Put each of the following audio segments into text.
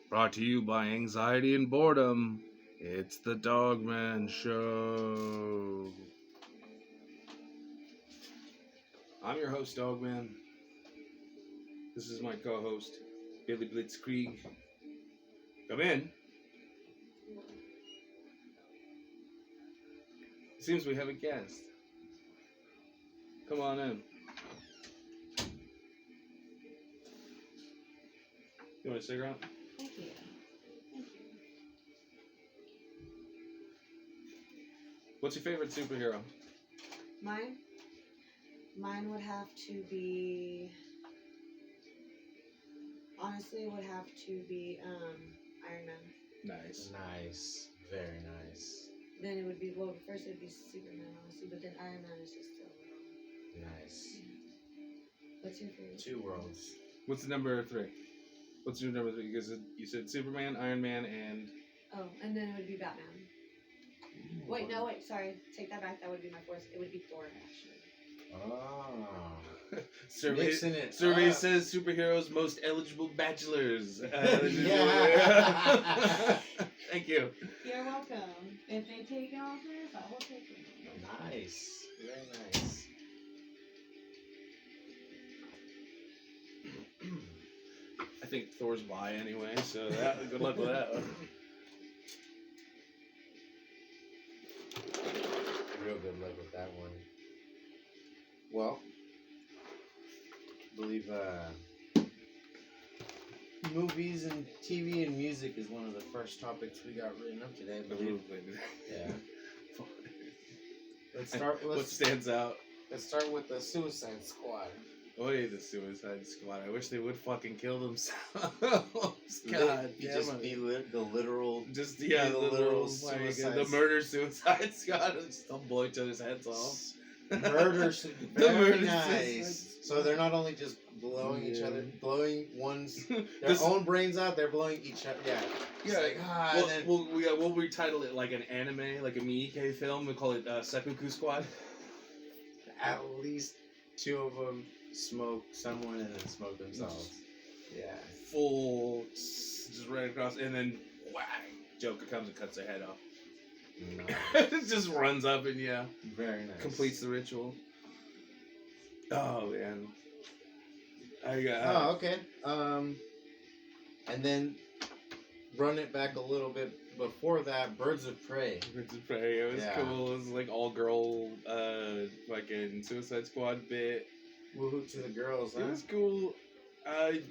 Brought to you by anxiety and boredom. It's the Dogman Show. I'm your host, Dogman. This is my co-host, Billy Blitzkrieg. Come in. It seems we have a guest. Come on in. You want a cigarette? Thank you. Thank you. What's your favorite superhero? Mine? Mine would have to be... Honestly, would have to be Iron Man. Nice. Nice. Very nice. Then it would be, well, first it would be Superman, honestly, but then Iron Man is just so... Nice. What's your favorite? Two worlds. What's the number 3? What's your number 3? Because you said Superman, Iron Man, and... Oh, and then it would be Batman. Wait, sorry. Take that back. That would be my fourth. It would be Thor, actually. Oh. Survey Mixing it up. says superheroes most eligible bachelors. Yeah. Thank you. You're welcome. If they take offers, I will take them. Nice. Very nice. I think Thor's bi anyway, so good luck with that. Real good luck with that one. Well, I believe movies and TV and music is one of the first topics we got written up today, I believe. Yeah. What stands out? Let's start with the Suicide Squad. Oh, yeah, the Suicide Squad. I wish they would fucking kill themselves. God You damn just it. be the literal. Just, the the literal literal suicide. the murder Suicide Squad. Just don't blow each other's heads off. Murder. The Very murder nice. suicide. So they're not only just blowing each Yeah. other, blowing one's their This- own brains out. They're blowing each other. Yeah. It's Yeah, like, Well, and then we'll retitle it like an anime, like a Miike film. We call it Seppuku Squad. at least two of them smoke someone and then smoke themselves. Yeah. Full, just right across, and then whack, Joker comes and cuts their head off. It just runs up and Very nice. completes the ritual. Oh man, I got. Oh, okay. And then run it back a little bit before that. Birds of Prey. Birds of Prey. It was Yeah. cool. It was like all girl, fucking Suicide Squad bit. Woohoo to the girls, huh? It was cool. I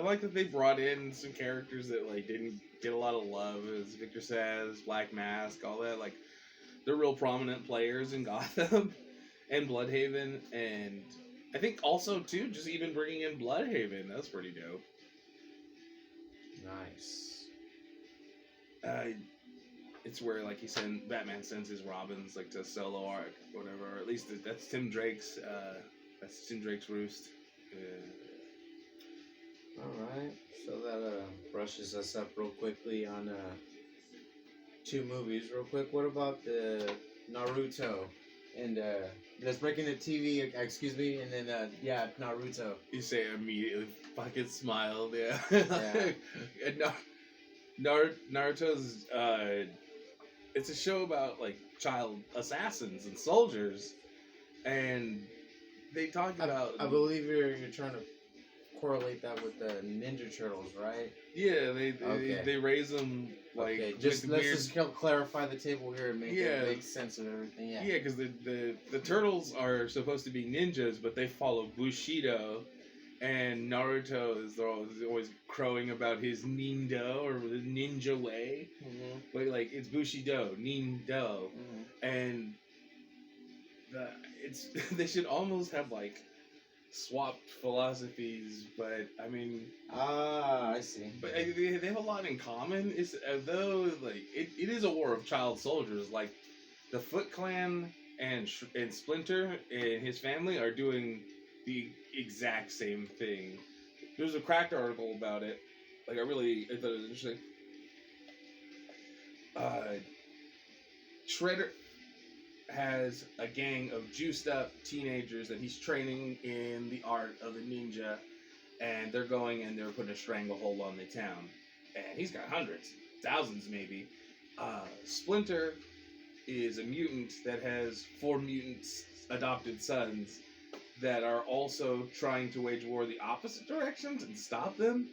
like that they brought in some characters that like didn't get a lot of love. As Victor says, Black Mask, all that. Like they're real prominent players in Gotham and Bloodhaven, and I think also too just even bringing in Bloodhaven. That's pretty dope. Nice. It's where like Batman sends his Robins like to solo arc, whatever. Or at least that's Tim Drake's. That's Tim Drake's roost. Alright, so that brushes us up real quickly on 2 movies real quick. What about the Naruto? And let's break into TV, excuse me, and then Naruto. You say immediately fucking smiled, yeah. Yeah. And Naruto's it's a show about like child assassins and soldiers, and they talk about I believe you're trying to correlate that with the Ninja Turtles, right? yeah Okay. they raise them like Okay, with just let's weird, just clarify the table here and Yeah. make sense of everything. Yeah. yeah, because the turtles are supposed to be ninjas, but they follow Bushido, and Naruto is always crowing about his nindo or the ninja way, Mm-hmm. but like it's Bushido, nindo, and it's they should almost have like swapped philosophies, but I mean, I see. but they have a lot in common. It's though like it is a war of child soldiers. Like the Foot Clan and Splinter and his family are doing the exact same thing. There's a Cracked article about it. Like I thought it was interesting. Shredder has a gang of juiced up teenagers that he's training in the art of the ninja, and they're going and they're putting a stranglehold on the town. and he's got hundreds, thousands maybe. Splinter is a mutant that has 4 mutants adopted sons that are also trying to wage war the opposite directions and stop them.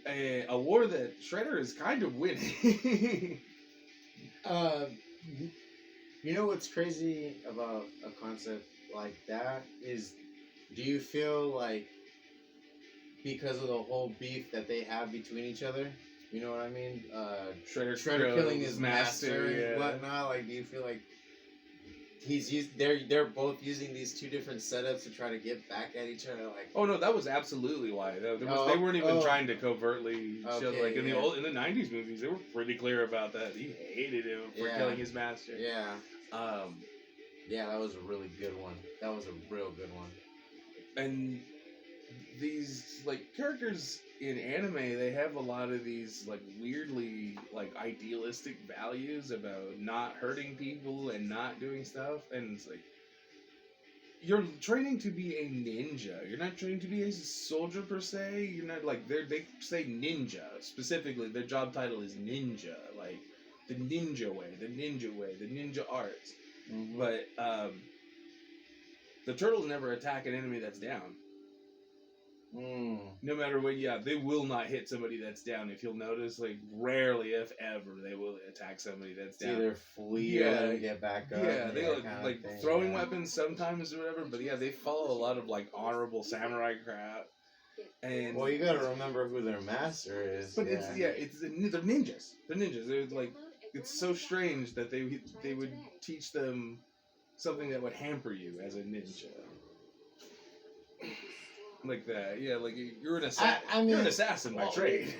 A war that Shredder is kind of winning. You know what's crazy about a concept like that is, do you feel like because of the whole beef that they have between each other, you know what I mean? Shredder killing his master and whatnot. Like, do you feel like they're both using these 2 different setups to try to get back at each other? Like, oh no, that was absolutely why. They weren't even trying to covertly show. Like in the '90s movies, they were pretty clear about that. He hated him for killing his master. Yeah. Yeah, that was a really good one. That was a real good one. And these like characters in anime, they have a lot of these like weirdly like idealistic values about not hurting people and not doing stuff, and it's like you're training to be a ninja. You're not training to be a soldier per se. You're not like they say ninja specifically. Their job title is ninja, like the ninja way, the ninja arts. Mm-hmm. But the turtles never attack an enemy that's down. No matter what, they will not hit somebody that's down. If you'll notice, like rarely, if ever, they will attack somebody that's down. Either flee or let them get back up. Yeah, they like throwing weapons sometimes or whatever. But yeah, they follow a lot of like honorable samurai crap. And well, you gotta remember who their master is. But they're ninjas. They're ninjas. They're like, it's so strange that they would teach them something that would hamper you as a ninja. Like that, yeah. Like you're an assassin. You're an assassin by trade.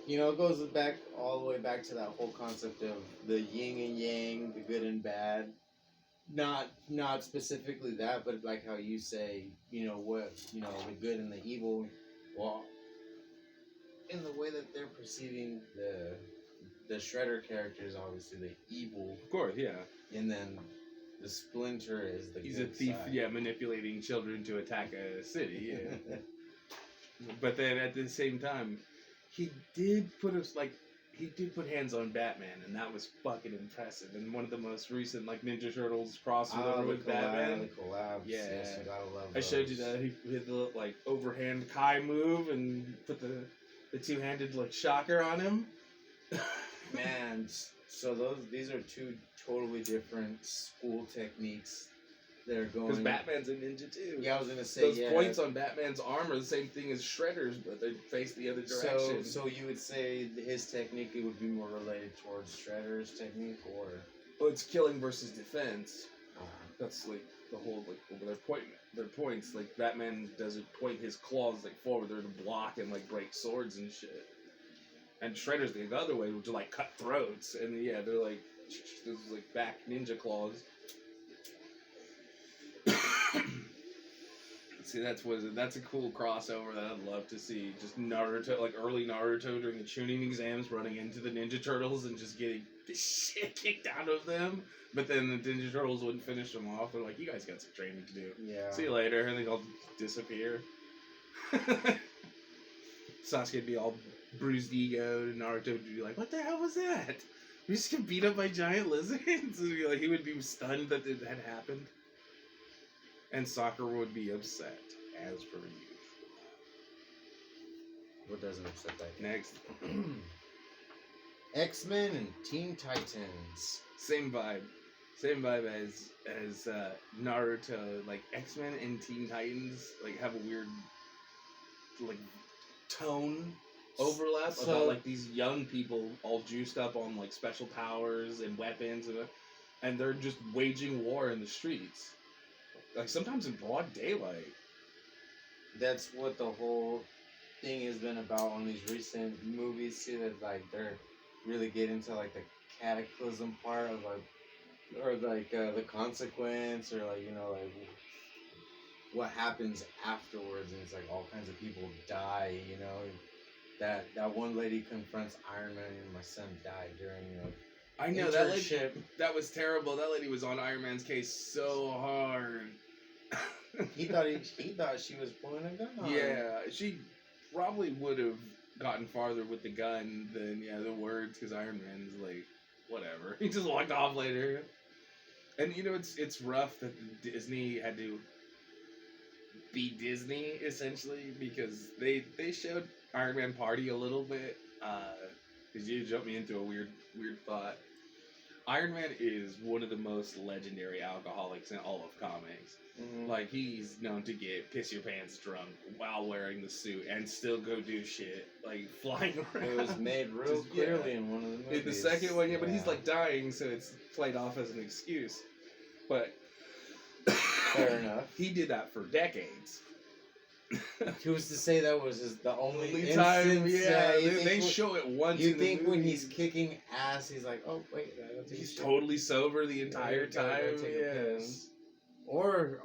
You know, it goes back all the way back to that whole concept of the yin and yang, the good and bad. Not specifically that, but like how you say, the good and the evil. Well, in the way that they're perceiving the Shredder character is obviously the evil. Of course, yeah. And then the Splinter is the He's good a thief, side. Manipulating children to attack a city, yeah. But then at the same time, he did put hands on Batman, and that was fucking impressive. And one of the most recent Ninja Turtles crossover with Batman. The collabs. Yeah, yes, you gotta love I showed you that he did the overhand Kai move and put the 2-handed shocker on him. Man, so these are 2 totally different school techniques that are going. Because Batman's a ninja too. Yeah, I was gonna say those points on Batman's arm are the same thing as Shredder's, but they face the other direction. So you would say his technique would be more related towards Shredder's technique, or? Well, it's killing versus defense. That's the whole their points. Like Batman doesn't point his claws forward; they're to block and break swords and shit. And Shredder's the other way, which is cut throats, and they're those back ninja claws. See, that's a cool crossover that I'd love to see. Just Naruto, early Naruto during the Chunin exams, running into the Ninja Turtles and just getting the shit kicked out of them. But then the Ninja Turtles wouldn't finish them off. They're like, you guys got some training to do. Yeah. See you later, and they all disappear. Sasuke would be all bruised ego, and Naruto would be like, what the hell was that? We just get beat up by giant lizards? He would be stunned that it had happened. And Sakura would be upset, as per usual. What doesn't upset that? Next. X-Men and Teen Titans. Same vibe. Same vibe as Naruto. X-Men and Teen Titans have a weird tone overlap about these young people all juiced up on special powers and weapons and they're just waging war in the streets. Sometimes in broad daylight. That's what the whole thing has been about on these recent movies too. That they're really get into the cataclysm part of the consequence or what happens afterwards, and it's all kinds of people die. That one lady confronts Iron Man, and my son died during I know that lady. That was terrible. That lady was on Iron Man's case so hard. He thought she was pulling a gun on him. Yeah, she probably would have gotten farther with the gun than the words, because Iron Man's like whatever. He just walked off later. And it's rough that Disney had to be Disney essentially, because they showed Iron Man party a little bit. Because you jumped me into a weird thought. Iron Man is one of the most legendary alcoholics in all of comics. Mm-hmm. Like, he's known to get piss your pants drunk while wearing the suit and still go do shit, like flying around. It was made real clearly in one of the movies. In the second one, but he's like dying, so it's played off as an excuse. But fair enough. He did that for decades. Who's to say that was the only time? instance? Yeah, they show it once. You think when he's kicking ass, he's like, oh wait, he's totally sober the entire time? Yes. Or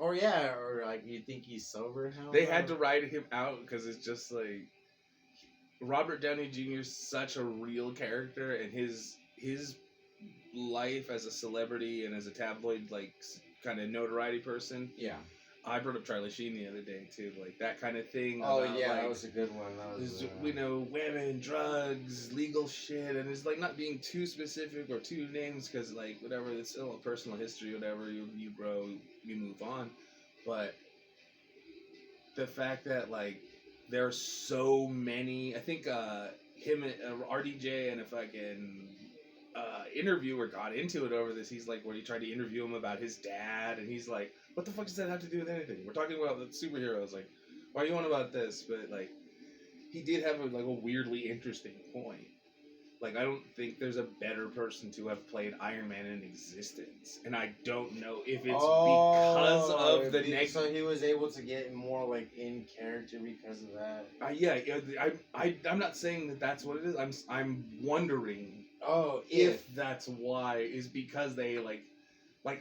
like you think he's sober now? They had to write him out because it's just like Robert Downey Jr. is such a real character, and his life as a celebrity and as a tabloid like kind of notoriety person. Yeah. I brought up Charlie Sheen the other day too, like that kind of thing. Oh about, yeah, like, that was a good one. That was, we know women, drugs, legal shit, and it's like not being too specific or too names because like whatever, it's still a personal history. Whatever you grow, you move on. But the fact that like there are so many, I think him and RDJ and if I can. Interviewer got into it over this. He's like, when he tried to interview him about his dad, and he's like, what the fuck does that have to do with anything? We're talking about the superheroes. Like, why are you on about this? But like, he did have a weirdly interesting point. Like, I don't think there's a better person to have played Iron Man in existence, and I don't know if it's because of the next. So he was able to get more like in character because of that. I'm not saying that that's what it is. I'm wondering. Oh, if that's why, is because they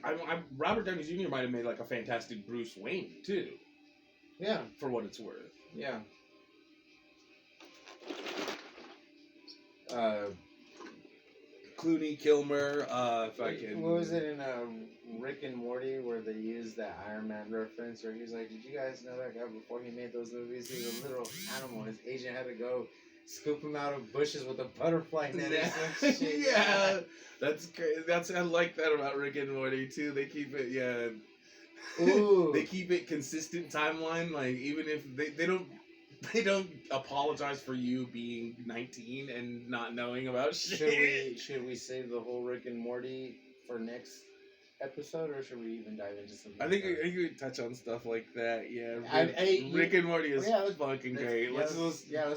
I'm Robert Downey Jr. might have made like a fantastic Bruce Wayne too. Yeah, for what it's worth. Yeah. Clooney, Kilmer, if I can. What was it in Rick and Morty where they used that Iron Man reference? Where he's like, "Did you guys know that guy before he made those movies? He was a little animal. His agent had to go." Scoop him out of bushes with a butterfly net or some shit. Yeah, that's crazy. I like that about Rick and Morty too. They keep it, Ooh. They keep it consistent timeline. Like even if they don't apologize for you being 19 and not knowing about shit. Should we save the whole Rick and Morty for next episode, or should we even dive into something? I think we could touch on stuff like that. Yeah, Rick and Morty is fucking great. Let's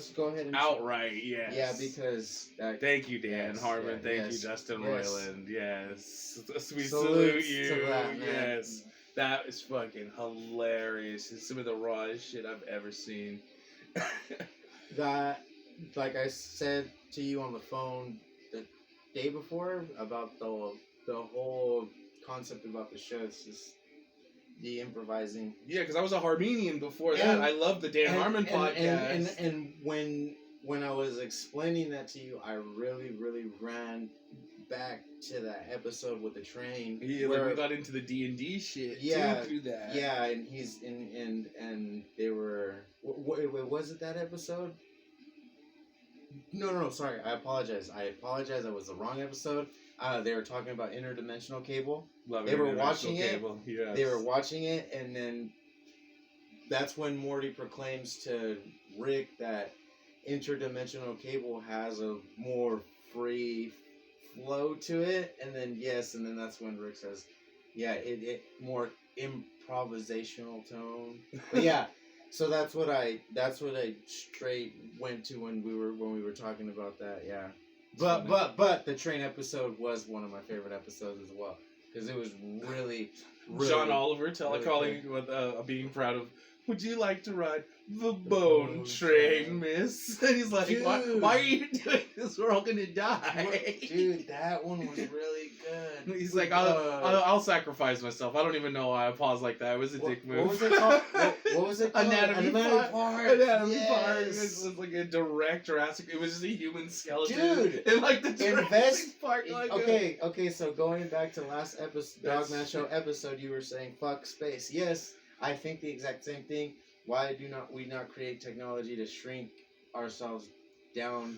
go ahead and outright. Yes. Yeah, because thank you, Dan Harmon. Thank you, Justin Roiland. Yes, we salute you. To that, yes, that is fucking hilarious. It's some of the rawest shit I've ever seen. That, like I said to you on the phone the day before about the whole concept about the show, it's just the improvising. Yeah, because I was a Harmonian before that. I love the Dan Harmon podcast. And when I was explaining that to you, I really, really ran back to that episode with the train. Yeah, where we got into the D&D shit too through that. Yeah, and he's and they were. Wait, was it that episode? No, sorry. I apologize. That was the wrong episode. They were talking about interdimensional cable. They were watching it. Yes. They were watching it, and then that's when Morty proclaims to Rick that interdimensional cable has a more free flow to it, and then that's when Rick says, it more improvisational tone. But yeah. So that's what I straight went to when we were talking about that, yeah. But the train episode was one of my favorite episodes as well, because it was really John Oliver calling with being proud of. Would you like to ride the bone train, miss? And he's like, why are you doing this? We're all gonna die. Dude, that one was really good. He's like, I'll sacrifice myself. I don't even know why I paused like that. It was a dick move. What was it called? What was it called? Anatomy Park. Anatomy Park. It Yes. was like a direct Jurassic. It was just a human skeleton. Dude, in like the Jurassic Park. Okay. So going back to last episode, Dogman Show episode, you were saying fuck space. Yes, I think the exact same thing. Why do we not create technology to shrink ourselves down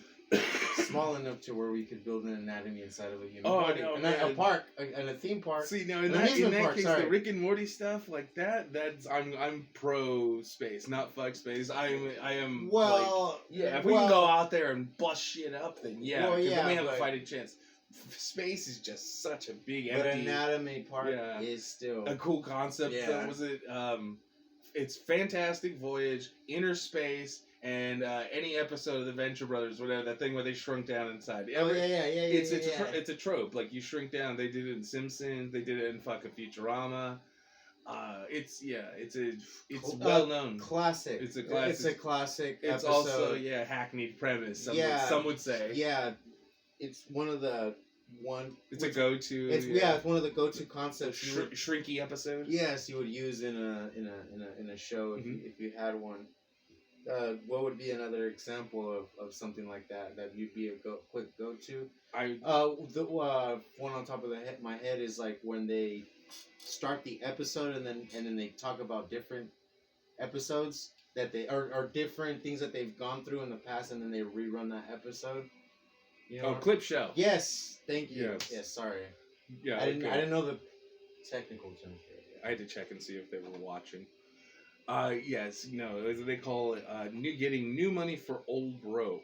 small enough to where we could build an anatomy inside of a human Oh, body. no, And man. a park, and a theme park. See, now An in that amusement park, case, sorry. the Rick and Morty stuff like that's I'm pro space, not fuck space. I am Well, yeah. If we can go out there and bust shit up, then yeah, Well, 'cause yeah, then we have a but- fighting chance. Space is just such a big but empty. anatomy park Yeah. is still. A cool concept. Yeah. Was it? It's Fantastic Voyage, Inner Space, and any episode of the Venture Brothers, whatever that thing where they shrunk down inside. Oh yeah. It's a trope. Like you shrink down. They did it in Simpsons. They did it in fucking Futurama. It's well known. Classic. It's a classic. It's a classic. It's episode. also hackneyed premise. Some would say. Yeah, it's one of the It's a go-to. It's one of the go-to concepts. Shrinky episode. Yes, you would use in a show if you had one. What would be another example of something like that you'd be a quick go-to? The one on top of my head is like when they start the episode and then they talk about different episodes that they or different things that they've gone through in the past, and then they rerun that episode. You know, clip show. Yes, thank you. Yes. Yes, sorry. Yeah, I didn't know the technical term for it. I had to check and see if they were watching. Yes, they call it getting new money for old rope,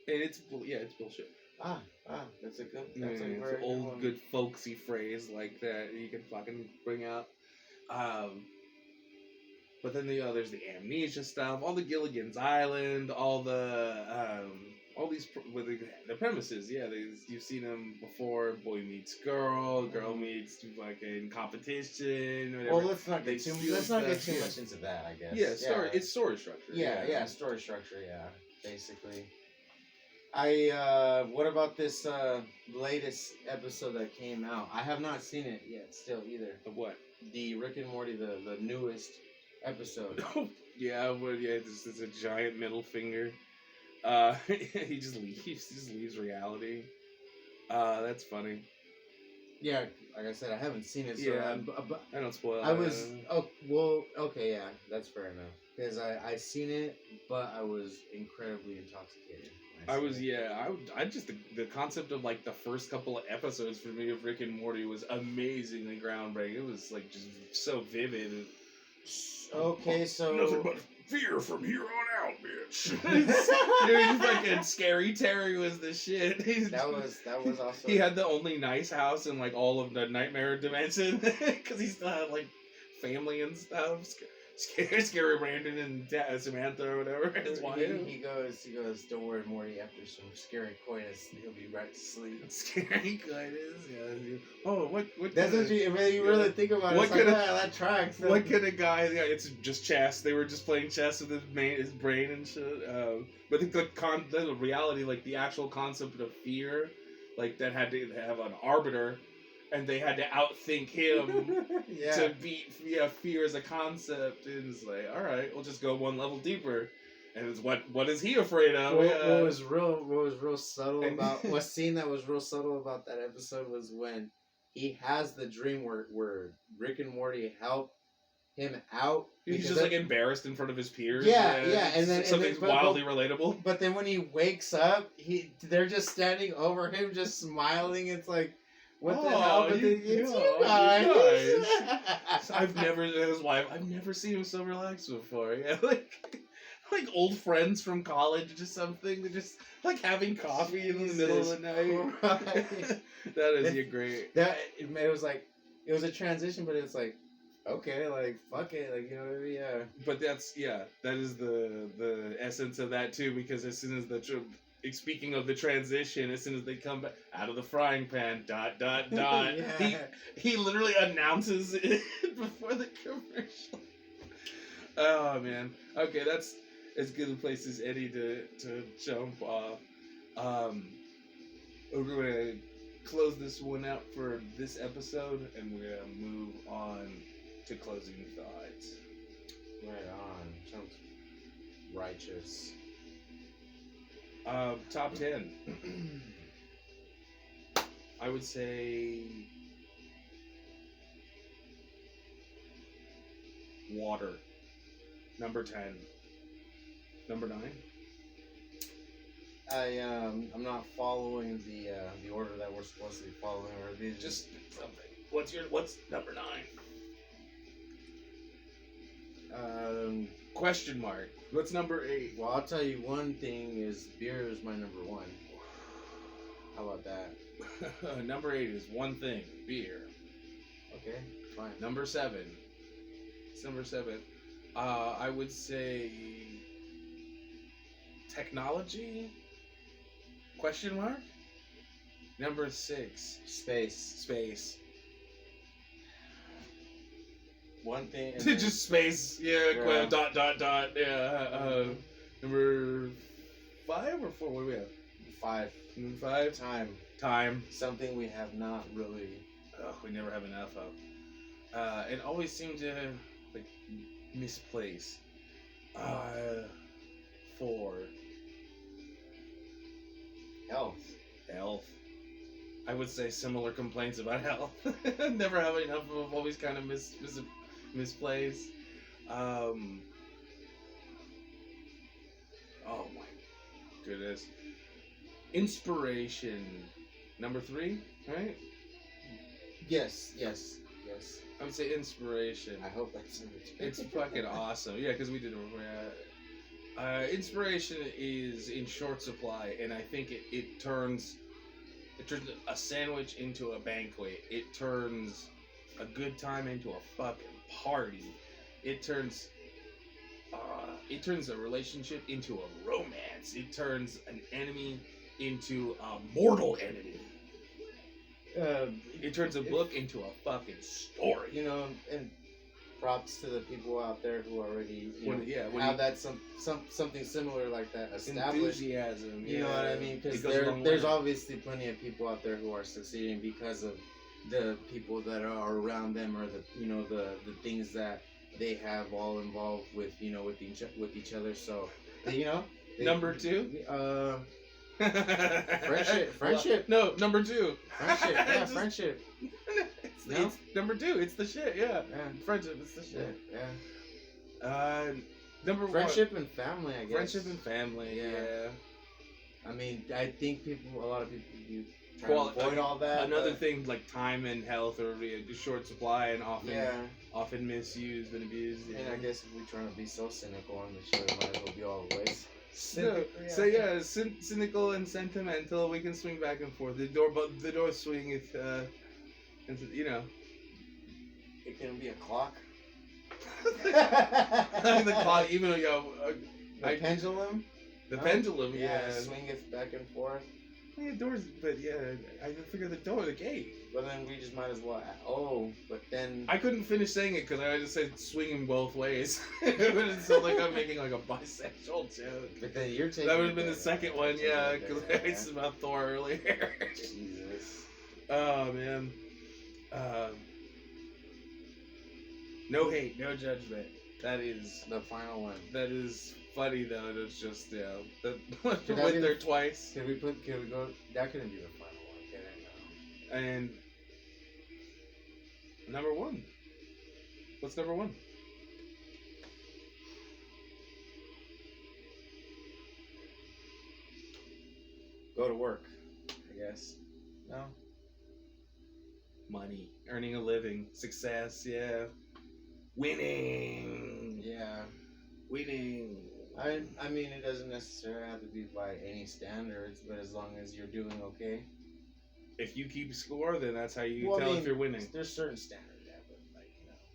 and it's bullshit. That's a good. It's That's a an very old one. good folksy phrase like that you can fucking bring out. But then there's the amnesia stuff, all the Gilligan's Island, all the all these with the premises. Yeah, you've seen them before. Boy meets girl, girl meets fucking competition. Whatever. Well, let's not get too much into that. I guess. Yeah, it's story structure. Yeah, story structure. Yeah, basically. What about this latest episode that came out? I have not seen it yet. Still, either. Of what? The Rick and Morty, the newest episode. It's a giant middle finger. He just leaves reality. That's funny. Yeah, like I said, I haven't seen it. So Yeah, I don't spoil. Okay, yeah, that's fair enough. Because I seen it, but I was incredibly intoxicated. I just the concept of like the first couple of episodes for me of Rick and Morty was amazingly groundbreaking. It was like just so vivid. Okay, so nothing but fear from here on out, bitch. Dude, fucking Scary Terry was the shit. That was also. He had the only nice house in like all of the Nightmare Dimension because he still had like family and stuff. Scary Brandon and Samantha or whatever. His wife. He goes, don't worry, Morty, after some scary coitus, he'll be right to sleep. Scary coitus, yeah. Oh, what That's what you really think about it. What kind of that tracks. What kind of guy? Yeah, it's just chess. They were just playing chess with his brain and shit. But the reality, like the actual concept of fear, like that had to have an arbiter. And they had to outthink him to beat fear as a concept. And it's like, all right, we'll just go one level deeper. And it's what is he afraid of? What was real subtle about what scene that was real subtle about that episode was when he has the dream where Rick and Morty help him out. He's just like embarrassed in front of his peers. Yeah, and then something's wildly relatable. But then when he wakes up, they're just standing over him, just smiling. It's like. What the hell? But you guys. I've never seen him so relaxed before. Yeah, like old friends from college or something. They're just like having coffee in the middle of the night. Right. That is great. It was a transition, but it's like, okay, like fuck it, like you know what I mean? Yeah. But that is the essence of that too, because as soon as speaking of the transition, as soon as they come back out of the frying pan, ... Yeah. he literally announces it before the commercial. Oh man. Okay, that's as good a place as any to jump off. We're gonna close this one out for this episode, and we're gonna move on to closing thoughts. Right on. Sounds righteous. Top 10. I would say water. Number 10. Number 9. I'm not following the order that we're supposed to be following, or these Just something. What's number 9? Question mark. What's number 8? Well, I'll tell you one thing is beer is my number 1. How about that? Number 8 is one thing, beer. Okay, fine. Number 7. It's number 7. I would say technology? Question mark? Number 6. Space. One thing. Just space. Yeah. Yeah. Dot. Yeah. Number 5 or 4? What do we have? 5. Number 5. Time. Something we have not really. We never have enough of. And always seem to like misplace. 4. Health. I would say similar complaints about health. Never have enough of. Always kind of misplaced. Oh my goodness. Inspiration. Number 3, right? Yes. I would say inspiration. I hope that's It's fucking awesome. Yeah, because we did it. Inspiration is in short supply, and I think it turns a sandwich into a banquet. It turns a good time into a fucking party. It turns a relationship into a romance. It turns an enemy into a mortal enemy. It turns a book into a fucking story. You know, and props to the people out there who already have that something similar like that established. Enthusiasm. You know what I mean? Because there's obviously plenty of people out there who are succeeding because of the people that are around them, or the things that they have all involved with with each other. So Number 2. Friendship. No, number 2. Friendship. Yeah, friendship. It's number 2. It's the shit. Yeah. Yeah. Friendship. It's the shit. Yeah. Number friendship and family. I guess. Friendship and family. Yeah. I mean, I think a lot of people try to avoid all that. Another thing like time and health are really a short supply and often misused and abused. And I guess if we're trying to be so cynical on the show, it might as well be all the ways. Cynical and sentimental. We can swing back and forth. The door swingeth. It can be a clock. The clock, even though the pendulum. The pendulum, swingeth back and forth. Yeah, doors, but I figure the door, the gate. But then we just might as well. But then I couldn't finish saying it because I just said swinging both ways. It would sound like I'm making like a bisexual joke. But then you're taking. That would have been the second one, because I said about Thor earlier. Jesus. Oh man. No hate, no judgment. That is the final one. That is funny though. And it's just that went that there twice. Can we go? That couldn't be the final one, can it? No. And number 1. What's number 1? Go to work, I guess. No. Money, earning a living, success. Yeah. Winning. Yeah. Winning. I mean, it doesn't necessarily have to be by any standards, but as long as you're doing okay. If you keep score, then that's how you tell if you're winning. There's certain standards, but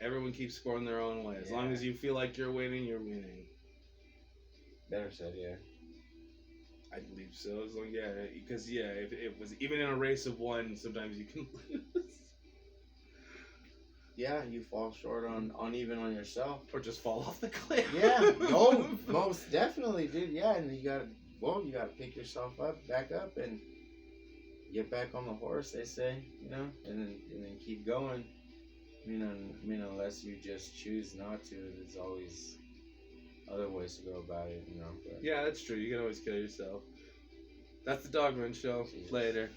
everyone keeps score in their own way. As long as you feel like you're winning, you're winning. Better said, yeah. I believe so. As long, because if it was even in a race of 1, sometimes you can lose. Yeah, you fall short on even on yourself, or just fall off the cliff. Yeah, no, most definitely, dude. Yeah, and you gotta pick yourself back up, and get back on the horse. They say, and then keep going. I mean, unless you just choose not to, there's always other ways to go about it, But. Yeah, that's true. You can always kill yourself. That's the Dogman Show. Jesus. Later.